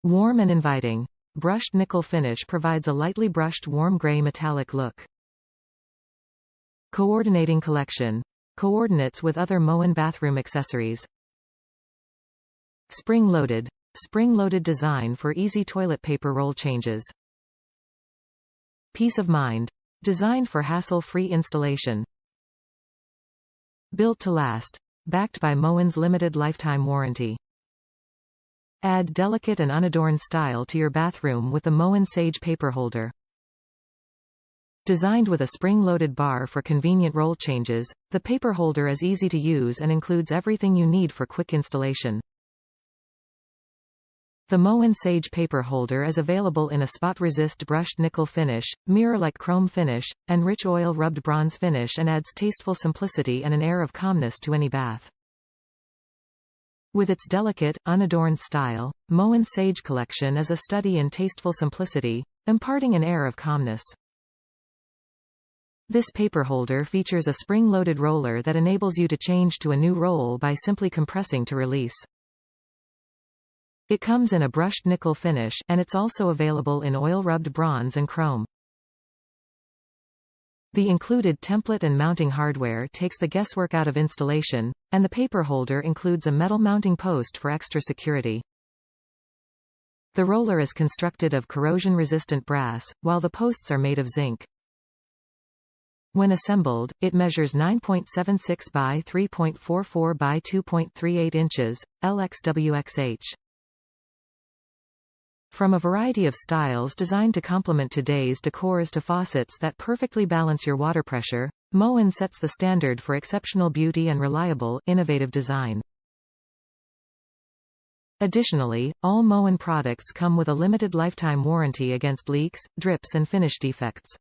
Warm and inviting. Brushed nickel finish provides a lightly brushed warm gray metallic look. Coordinating collection. Coordinates with other Moen bathroom accessories. Spring-loaded. Spring-loaded design for easy toilet paper roll changes. Peace of mind. Designed for hassle-free installation. Built to last. Backed by Moen's limited lifetime warranty. Add delicate and unadorned style to your bathroom with the Moen Sage Paper Holder. Designed with a spring-loaded bar for convenient roll changes, the paper holder is easy to use and includes everything you need for quick installation. The Moen Sage Paper Holder is available in a spot-resist brushed nickel finish, mirror-like chrome finish, and rich oil-rubbed bronze finish, and adds tasteful simplicity and an air of calmness to any bath. With its delicate, unadorned style, Moen Sage Collection is a study in tasteful simplicity, imparting an air of calmness. This paper holder features a spring-loaded roller that enables you to change to a new roll by simply compressing to release. It comes in a brushed nickel finish, and it's also available in oil-rubbed bronze and chrome. The included template and mounting hardware takes the guesswork out of installation, and the paper holder includes a metal mounting post for extra security. The roller is constructed of corrosion-resistant brass, while the posts are made of zinc. When assembled, it measures 9.76 by 3.44 by 2.38 inches, LxWxH. From a variety of styles designed to complement today's decors to faucets that perfectly balance your water pressure, Moen sets the standard for exceptional beauty and reliable, innovative design. Additionally, all Moen products come with a limited lifetime warranty against leaks, drips and finish defects.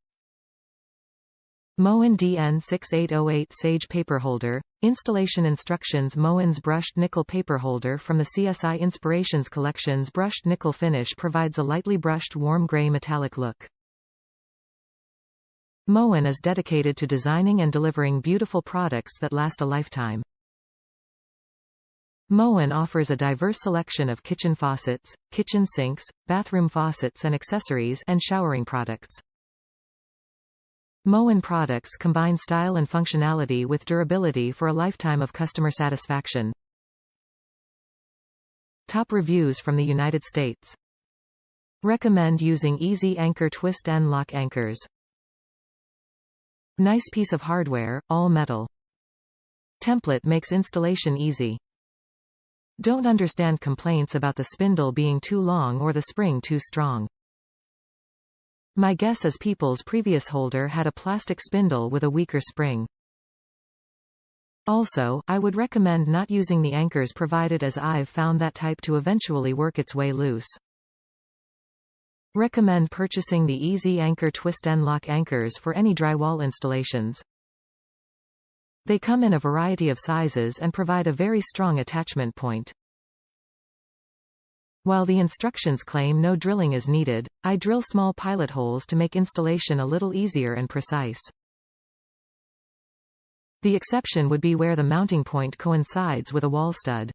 Moen DN6808 Sage Paper Holder. Installation instructions. Moen's brushed nickel paper holder from the CSI Inspirations collection's brushed nickel finish provides a lightly brushed warm gray metallic look. Moen is dedicated to designing and delivering beautiful products that last a lifetime. Moen offers a diverse selection of kitchen faucets, kitchen sinks, bathroom faucets and accessories, and showering products. Moen products combine style and functionality with durability for a lifetime of customer satisfaction. Top reviews from the United States. Recommend using easy anchor twist and lock anchors. Nice piece of hardware, all metal. Template makes installation easy. Don't understand complaints about the spindle being too long or the spring too strong. My guess is people's previous holder had a plastic spindle with a weaker spring. Also, I would recommend not using the anchors provided, as I've found that type to eventually work its way loose. Recommend purchasing the Easy Anchor Twist and Lock anchors for any drywall installations. They come in a variety of sizes and provide a very strong attachment point. While the instructions claim no drilling is needed, I drill small pilot holes to make installation a little easier and precise. The exception would be where the mounting point coincides with a wall stud.